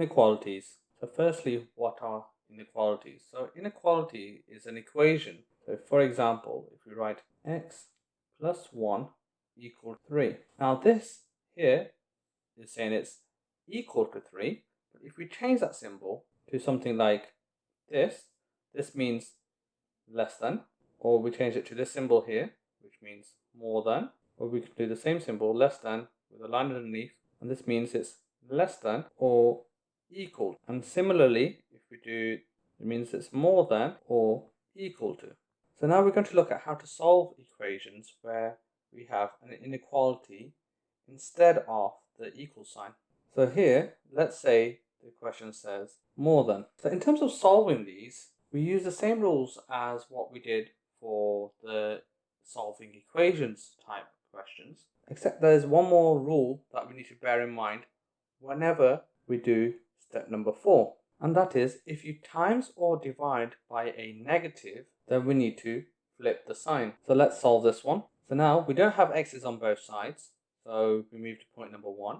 Inequalities. So firstly, what are inequalities? So inequality is an equation. So for example, if we write x plus 1 equal 3. Now this here is saying it's equal to 3. But if we change that symbol to something like this means less than. Or we change it to this symbol here, which means more than. Or we can do the same symbol, less than, with a line underneath. And this means it's less than or equal. And similarly, if we do, it means it's more than or equal to. So now we're going to look at how to solve equations where we have an inequality instead of the equal sign. So here, let's say the question says more than. So in terms of solving these, we use the same rules as what we did for the solving equations type questions, except there's one more rule that we need to bear in mind whenever we do step number 4, and that is if you times or divide by a negative, then we need to flip the sign. So let's solve this one. So now we don't have x's on both sides, so we move to point number 1.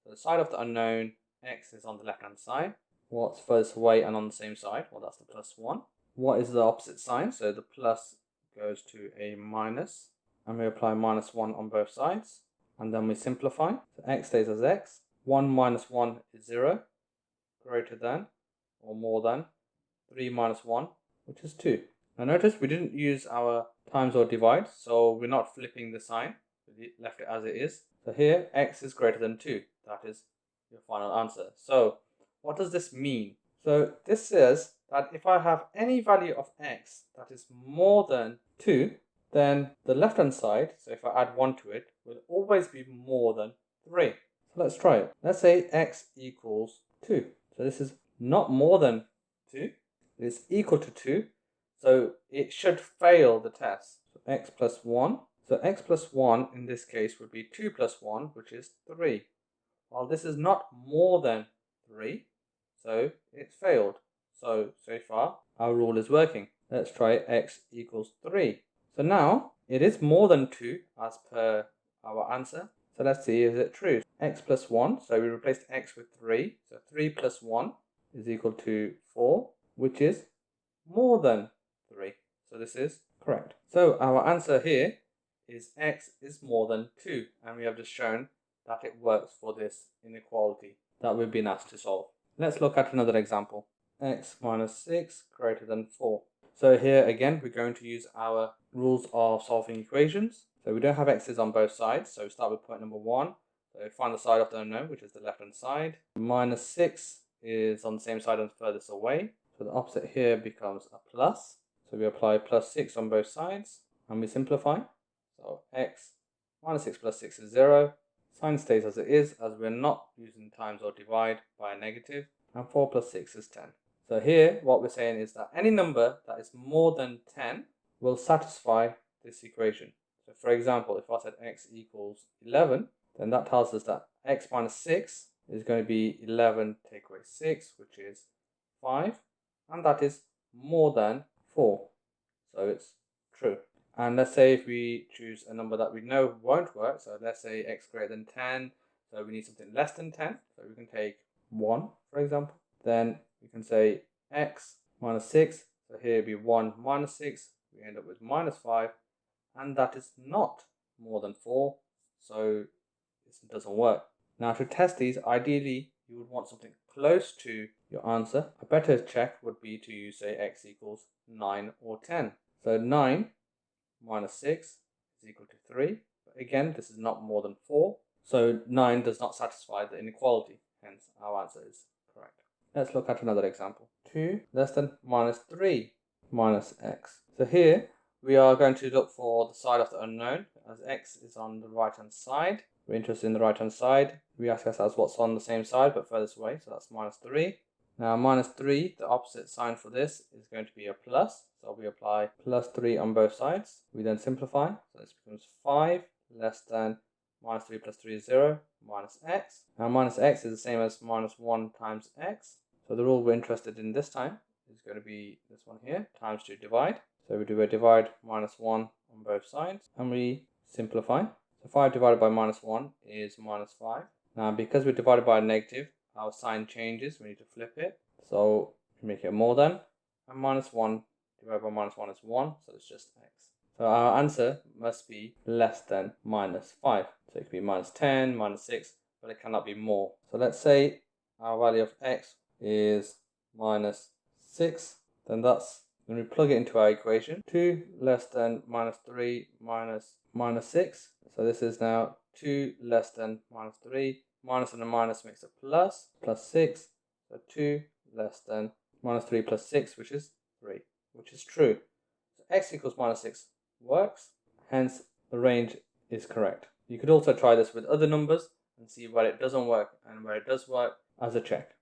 So the side of the unknown, x is on the left hand side. What's furthest away and on the same side? Well, that's the plus 1. What is the opposite sign? So the plus goes to a minus, and we apply minus 1 on both sides, and then we simplify. So x stays as x. 1 minus 1 is 0, greater than or more than 3 minus 1, which is 2. Now notice we didn't use our times or divide, so we're not flipping the sign. We left it as it is. So here, x is greater than 2. That is your final answer. So what does this mean? So this says that if I have any value of x that is more than 2, then the left hand side, so if I add 1 to it, will always be more than 3. So let's try it. Let's say x equals 2. So this is not more than 2. It is equal to 2. So it should fail the test. So x plus 1. So x plus 1 in this case would be 2 plus 1, which is 3. While this is not more than 3, so it's failed. So far our rule is working. Let's try x equals 3. So now it is more than 2 as per our answer. So let's see, is it true? X plus 1, so we replaced x with 3. So 3 plus 1 is equal to 4, which is more than 3. So this is correct. So our answer here is x is more than 2. And we have just shown that it works for this inequality that we've been asked to solve. Let's look at another example. X minus 6 greater than 4. So here again, we're going to use our rules of solving equations. So we don't have x's on both sides, so we start with point number 1. So find the side of the unknown, which is the left hand side. Minus 6 is on the same side and furthest away. So the opposite here becomes a plus. So we apply plus 6 on both sides, and we simplify. So x minus 6 plus 6 is 0. Sign stays as it is, as we're not using times or divide by a negative. And 4 plus 6 is 10. So here, what we're saying is that any number that is more than 10 will satisfy this equation. So for example, if I said x equals 11, then that tells us that x minus 6 is going to be 11 take away 6, which is 5. And that is more than 4. So it's true. And let's say if we choose a number that we know won't work, so let's say x greater than 10, so we need something less than 10, so we can take 1, for example. Then we can say x minus 6, so here it'd be 1 minus 6, we end up with minus 5, and that is not more than 4, so this doesn't work. Now to test these, ideally you would want something close to your answer. A better check would be to use, say, x equals 9 or 10. So 9 minus 6 is equal to 3. But again, this is not more than 4. So 9 does not satisfy the inequality. Hence, our answer is correct. Let's look at another example. 2 less than minus 3 minus x. So here, we are going to look for the side of the unknown, as x is on the right-hand side. We're interested in the right-hand side. We ask ourselves what's on the same side, but furthest away, so that's minus 3. Now, minus 3, the opposite sign for this is going to be a plus. So we apply plus 3 on both sides. We then simplify. So this becomes 5 less than minus 3 plus 3 is 0, minus x. Now, minus x is the same as minus 1 times x. So the rule we're interested in this time is going to be this one here, times to divide. So we do a divide minus 1 on both sides, and we simplify. So 5 divided by minus 1 is minus 5. Now, because we're divided by a negative, our sign changes, we need to flip it. So make it more than, and minus 1 divided by minus 1 is 1, so it's just x. So our answer must be less than minus 5. So it could be minus 10, minus 6, but it cannot be more. So let's say our value of x is minus 6, then that's, when we plug it into our equation, 2 less than minus 3 minus 6. So this is now 2 less than minus 3. Minus and a minus makes a plus 6. So 2 less than minus 3 plus 6, which is 3, which is true. So x equals minus 6 works, hence the range is correct. You could also try this with other numbers and see where it doesn't work and where it does work as a check.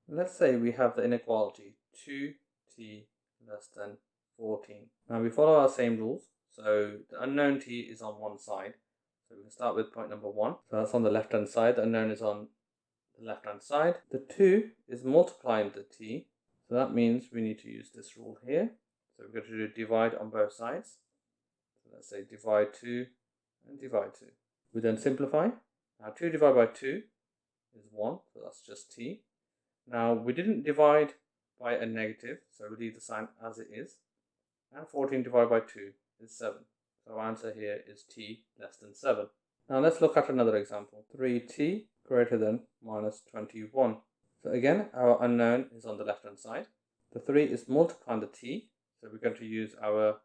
Let's say we have the inequality 2t less than 14. Now we follow our same rules. So the unknown t is on one side. So we can start with point number 1. So that's on the left hand side. The unknown is on the left hand side. The 2 is multiplying the t. So that means we need to use this rule here. So we're going to do divide on both sides. So let's say divide 2 and divide 2. We then simplify. Now 2 divided by 2 is 1. So that's just t. Now we didn't divide by a negative, so we leave the sign as it is. And 14 divided by 2 is 7. So our answer here is t less than 7. Now let's look at another example. 3t greater than minus 21. So again, our unknown is on the left hand side. The 3 is multiplying the t, so we're going to use our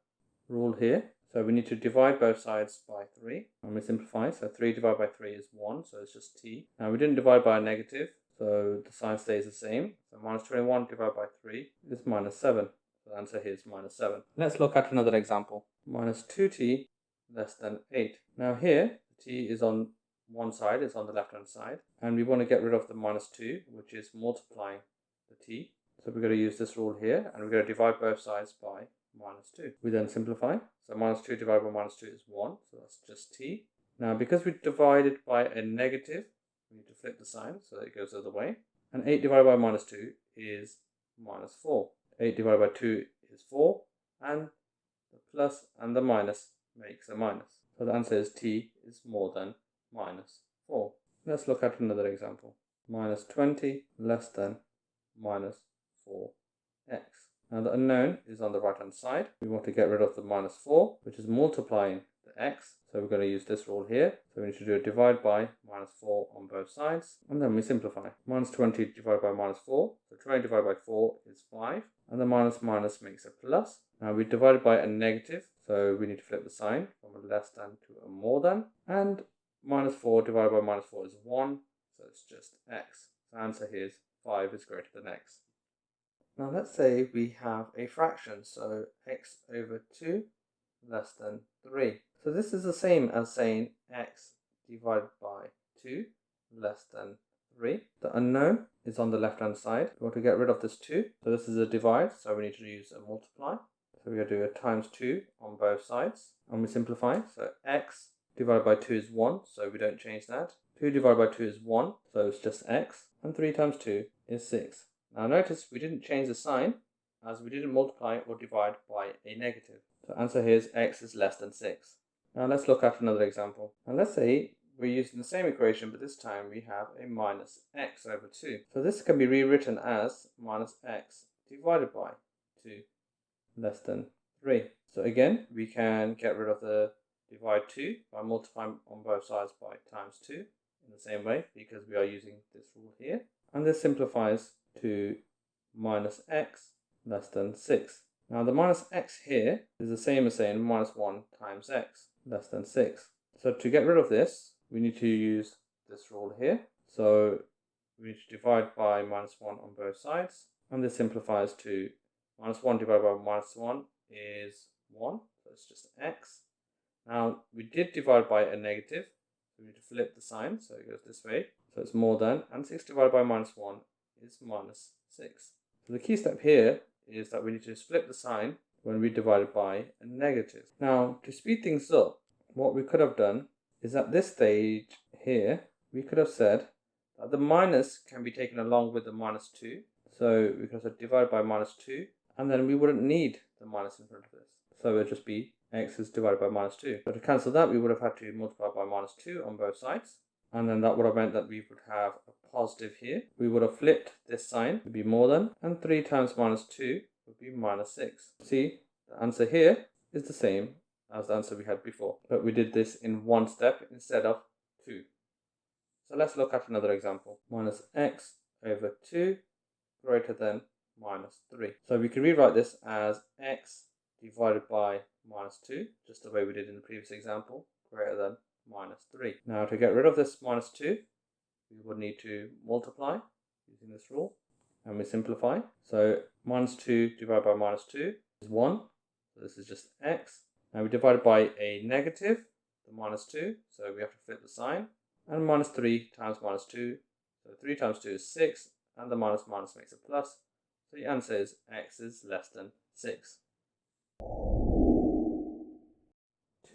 rule here. So we need to divide both sides by 3, and we simplify. So 3 divided by 3 is 1, so it's just t. Now we didn't divide by a negative, so the sign stays the same. So minus 21 divided by 3 is minus 7. So the answer here is minus 7. Let's look at another example. Minus 2t less than 8. Now here, t is on one side, it's on the left hand side. And we want to get rid of the minus 2, which is multiplying the t. So we're going to use this rule here, and we're going to divide both sides by minus 2. We then simplify. So minus 2 divided by minus 2 is 1, so that's just t. Now because we divided by a negative, we need to flip the sign so that it goes the other way. And 8 divided by minus 2 is minus 4. 8 divided by 2 is 4, and the plus and the minus makes a minus. So the answer is t is more than minus 4. Let's look at another example. Minus 20 less than minus 4x. Now the unknown is on the right hand side. We want to get rid of the minus 4, which is multiplying the x. So we're going to use this rule here. So we need to do a divide by minus 4 on both sides. And then we simplify. Minus 20 divided by minus 4. So 20 divided by 4 is 5. And the minus makes a plus. Now we divided by a negative. So we need to flip the sign from a less than to a more than. And minus 4 divided by minus 4 is 1. So it's just x. So the answer here is 5 is greater than x. Now let's say we have a fraction, so x over 2 less than 3. So this is the same as saying x divided by 2 less than 3. The unknown is on the left hand side. We want to get rid of this 2. So this is a divide, so we need to use a multiply. So we're going to do a times 2 on both sides. And we simplify. So x divided by 2 is 1, so we don't change that. 2 divided by 2 is 1, so it's just x. And 3 times 2 is 6. Now notice we didn't change the sign as we didn't multiply or divide by a negative. So answer here is x is less than 6. Now let's look at another example. And let's say we're using the same equation, but this time we have a minus x over 2. So this can be rewritten as minus x divided by 2 less than 3. So again, we can get rid of the divide 2 by multiplying on both sides by times 2 in the same way, because we are using this rule here. And this simplifies to minus x less than 6. Now the minus x here is the same as saying minus 1 times x less than 6. So to get rid of this, we need to use this rule here. So we need to divide by minus 1 on both sides. And this simplifies to minus 1 divided by minus 1 is 1. So it's just x. Now we did divide by a negative. So we need to flip the sign. So it goes this way. So it's more than. And 6 divided by minus 1 is minus 6. So the key step here is that we need to split the sign when we divide it by a negative. Now to speed things up, what we could have done is at this stage here, we could have said that the minus can be taken along with the minus 2. So we could have said divide by minus 2, and then we wouldn't need the minus in front of this. So it would just be x is divided by minus 2. But to cancel that, we would have had to multiply by minus 2 on both sides. and then that would have meant that we would have a positive here. We would have flipped this sign, it would be more than, and 3 times minus 2 would be minus 6. See, the answer here is the same as the answer we had before, but we did this in one step instead of two. So let's look at another example. Minus x over 2 greater than minus 3. So we can rewrite this as x divided by minus 2, just the way we did in the previous example, greater than minus 3. Now to get rid of this minus 2, we would need to multiply using this rule, and we simplify. So minus 2 divided by minus 2 is 1, so this is just x. Now we divide it by a negative, the minus 2, so we have to flip the sign, and minus 3 times minus 2, so 3 times 2 is 6, and the minus minus makes a plus, so the answer is x is less than 6.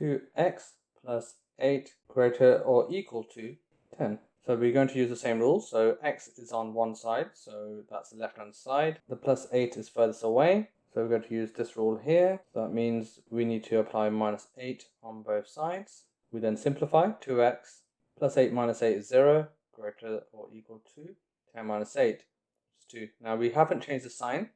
2x plus 8 greater or equal to 10. So we're going to use the same rules. So x is on one side, so that's the left hand side. The plus 8 is furthest away, so we're going to use this rule here. So that means we need to apply minus 8 on both sides. We then simplify. 2x plus 8 minus 8 is 0, greater or equal to 10 minus 8 is 2. Now we haven't changed the sign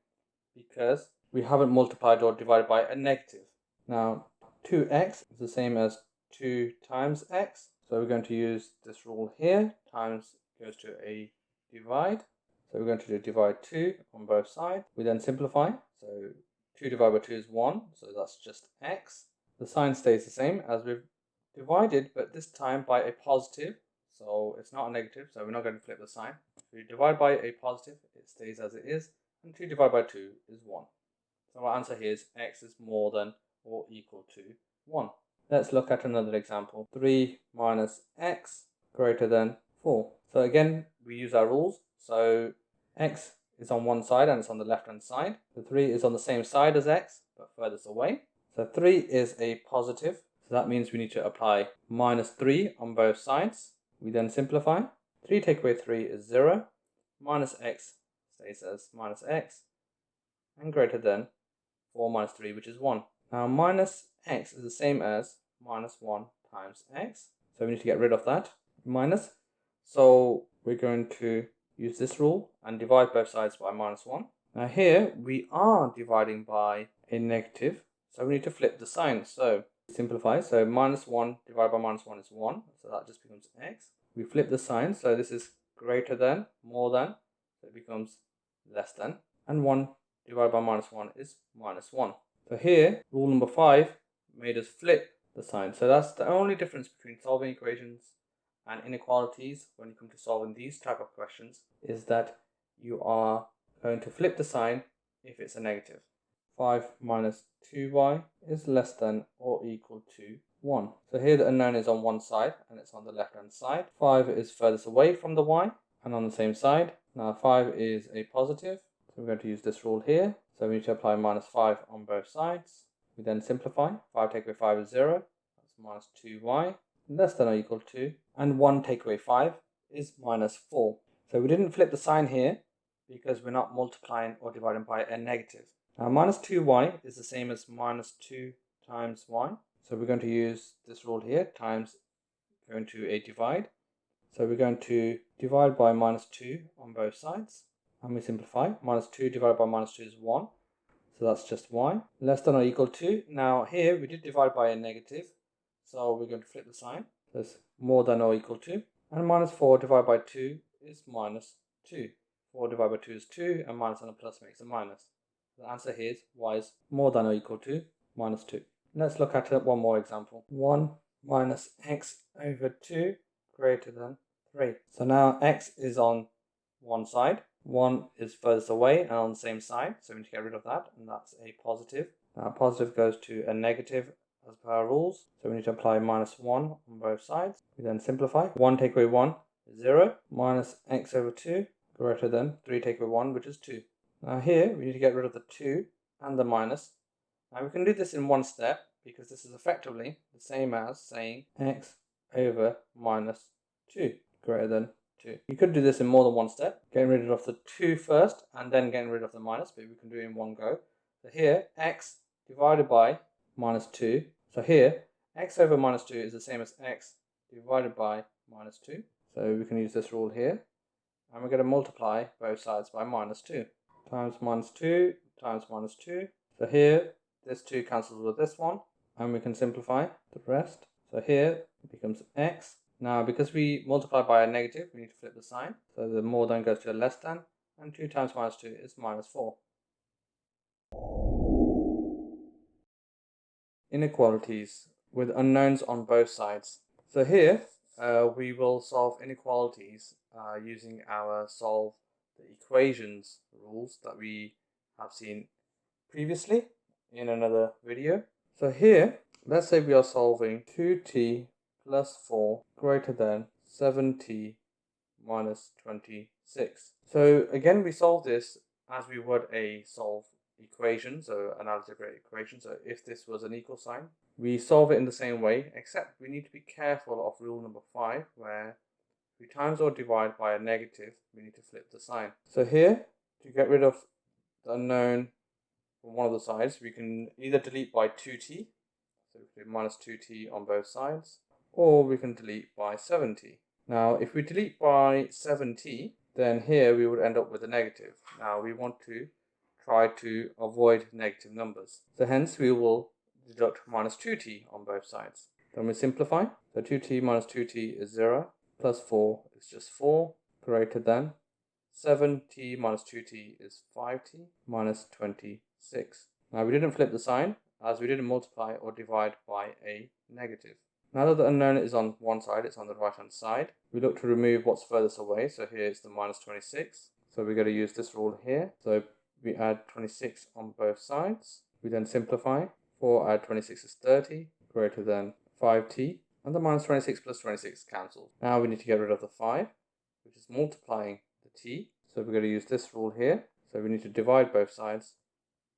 because we haven't multiplied or divided by a negative. Now 2x is the same as 2 times x. So we're going to use this rule here. Times goes to a divide. So we're going to do divide 2 on both sides. We then simplify. So 2 divided by 2 is 1. So that's just x. The sign stays the same as we've divided, but this time by a positive. So it's not a negative, so we're not going to flip the sign. If we divide by a positive, it stays as it is. And 2 divided by 2 is 1. So our answer here is x is more than or equal to 1. Let's look at another example. 3 minus x greater than 4. So again, we use our rules. So x is on one side and it's on the left hand side. The 3 is on the same side as x, but furthest away. So 3 is a positive. So that means we need to apply minus 3 on both sides. We then simplify. 3 take away 3 is 0. Minus x stays as minus x. And greater than 4 minus 3, which is 1. Now minus x is the same as minus 1 times x. So we need to get rid of that minus. So we're going to use this rule and divide both sides by minus 1. Now here we are dividing by a negative. So we need to flip the sign. So simplify. So minus 1 divided by minus 1 is 1. So that just becomes x. We flip the sign. So this is greater than, more than. So it becomes less than. And 1 divided by minus 1 is minus 1. So here, rule number 5 made us flip the sign. So that's the only difference between solving equations and inequalities when you come to solving these type of questions, is that you are going to flip the sign if it's a negative. 5 minus 2y is less than or equal to 1. So here the unknown is on one side and it's on the left hand side. 5 is furthest away from the y and on the same side. Now 5 is a positive, so we're going to use this rule here. So we need to apply minus 5 on both sides. We then simplify. 5 take away 5 is 0. That's minus 2y less than or equal to. And 1 take away 5 is minus 4. So we didn't flip the sign here because we're not multiplying or dividing by a negative. Now minus 2y is the same as minus 2 times y. So we're going to use this rule here, times going to a divide. So we're going to divide by minus 2 on both sides. And we simplify. Minus 2 divided by minus 2 is 1. So that's just y. Less than or equal to. Now here we did divide by a negative. So we're going to flip the sign. So it's more than or equal to. And minus 4 divided by 2 is minus 2. 4 divided by 2 is 2. And minus and a plus makes a minus. The answer here is y is more than or equal to minus 2. Let's look at one more example. 1 minus x over 2 greater than 3. So now x is on one side. 1 is furthest away and on the same side, so we need to get rid of that, and that's a positive. Now a positive goes to a negative as per our rules, so we need to apply minus 1 on both sides. We then simplify. 1 take away 1 is 0. Minus x over 2 greater than 3 take away 1, which is 2. Now here we need to get rid of the 2 and the minus. Now we can do this in one step because this is effectively the same as saying x over minus 2 greater than 2. You could do this in more than one step, getting rid of the 2 first and then getting rid of the minus, but we can do it in one go. So here, x divided by minus 2. So here, x over minus 2 is the same as x divided by minus 2. So we can use this rule here. And we're going to multiply both sides by minus 2. Times minus 2 times minus 2. So here, this 2 cancels with this one. And we can simplify the rest. So here it becomes x. Now because we multiply by a negative, we need to flip the sign. So the more than goes to a less than. And 2 times minus 2 is minus 4. Inequalities with unknowns on both sides. So here we will solve inequalities using our solve the equations rules that we have seen previously in another video. So here, let's say we are solving 2t plus 4 greater than 7t minus 26. So again, we solve this as we would a solve equation, so an algebraic equation. So if this was an equal sign, we solve it in the same way, except we need to be careful of rule number 5, where if we times or divide by a negative, we need to flip the sign. So here, to get rid of the unknown from one of the sides, we can either delete by 2t, so we do minus 2t on both sides, or we can delete by 7t. Now, if we delete by 7t, then here we would end up with a negative. Now, we want to try to avoid negative numbers. So hence, we will deduct minus 2t on both sides. Then we simplify. So 2t minus 2t is 0, plus 4 is just 4, greater than 7t minus 2t is 5t minus 26. Now, we didn't flip the sign, as we didn't multiply or divide by a negative. Now that the unknown is on one side, it's on the right hand side, we look to remove what's furthest away. So here it's the minus 26. So we're going to use this rule here. So we add 26 on both sides. We then simplify. 4 add 26 is 30, greater than 5t. And the minus 26 plus 26 cancels. Now we need to get rid of the 5, which is multiplying the t. So we're going to use this rule here. So we need to divide both sides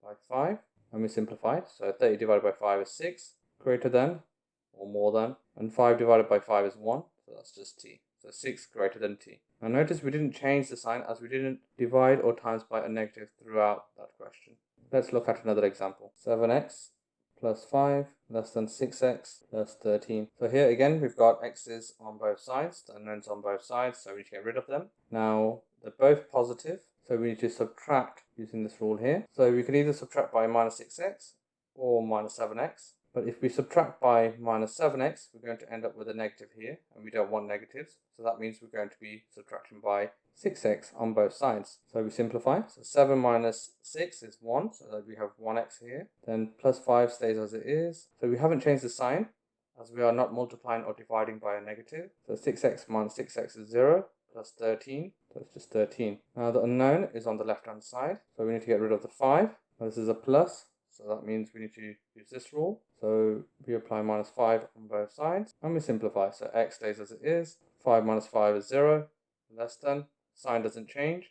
by 5. And we simplify. So 30 divided by 5 is 6, greater than or more than, and 5 divided by 5 is 1, so that's just t. So 6 greater than t. Now notice we didn't change the sign as we didn't divide or times by a negative throughout that question. Let's look at another example. 7x plus 5 less than 6x plus 13. So here again we've got x's on both sides, the unknowns on both sides, so we need to get rid of them. Now they're both positive, so we need to subtract using this rule here. So we can either subtract by minus 6x or minus 7x. But if we subtract by minus 7x, we're going to end up with a negative here, and we don't want negatives. So that means we're going to be subtracting by 6x on both sides. So we simplify. So 7 minus 6 is 1, so that we have 1x here. Then plus 5 stays as it is. So we haven't changed the sign, as we are not multiplying or dividing by a negative. So 6x minus 6x is 0, plus 13, so it's just 13. Now the unknown is on the left-hand side, so we need to get rid of the 5. Now this is a plus. So that means we need to use this rule. So we apply minus 5 on both sides and we simplify. So x stays as it is. 5 minus 5 is 0, less than. Sign doesn't change.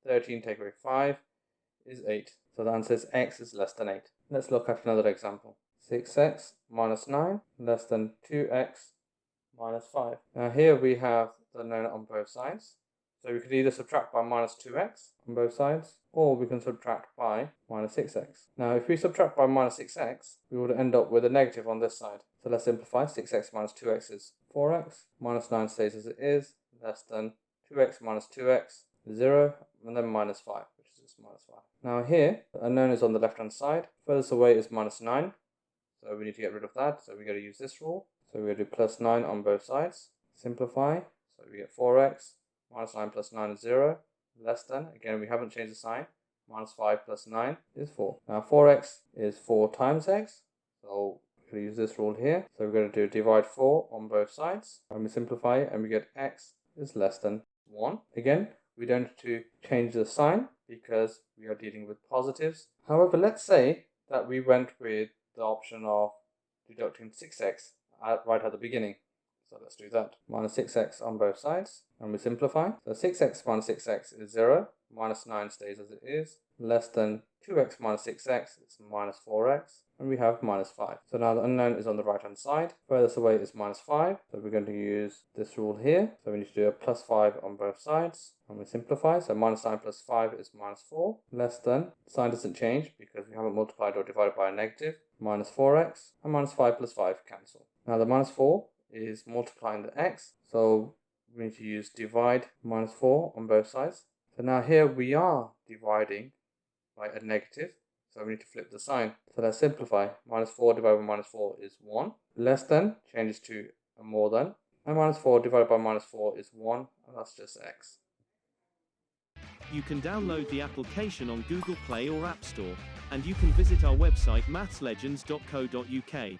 13 take away 5 is 8. So the answer is x is less than 8. Let's look at another example. 6x minus 9 less than 2x minus 5. Now here we have the unknown on both sides. So we could either subtract by minus 2x on both sides, or we can subtract by minus 6x. Now if we subtract by minus 6x, we would end up with a negative on this side. So let's simplify. 6x minus 2x is 4x, minus 9 stays as it is, less than 2x minus 2x is 0, and then minus 5, which is just minus 5. Now here, the unknown is on the left hand side, furthest away is minus 9, so we need to get rid of that, so we're going to use this rule. So we're going to do plus 9 on both sides, simplify, so we get 4x, minus 9 plus 9 is 0, less than, again we haven't changed the sign, minus 5 plus 9 is 4. Now 4x is 4 times x, so we're going to use this rule here. So we're going to do divide 4 on both sides, and we simplify and we get x is less than 1. Again, we don't have to change the sign because we are dealing with positives. However, let's say that we went with the option of deducting 6x right at the beginning. So let's do that. Minus 6x on both sides, and we simplify. So 6x minus 6x is 0, minus 9 stays as it is, less than 2x minus 6x, it's minus 4x, and we have minus 5. So now the unknown is on the right hand side, furthest away is minus 5, so we're going to use this rule here. So we need to do a plus 5 on both sides, and we simplify. So minus 9 plus 5 is minus 4, less than, sign doesn't change because we haven't multiplied or divided by a negative, minus 4x, and minus 5 plus 5 cancel. Now the minus 4 is multiplying the x. So we need to use divide minus 4 on both sides. So now here we are dividing by a negative. So we need to flip the sign. So let's simplify. Minus 4 divided by minus 4 is 1. Less than changes to a more than. And minus 4 divided by minus 4 is 1. And that's just x. You can download the application on Google Play or App Store, and you can visit our website mathslegends.co.uk.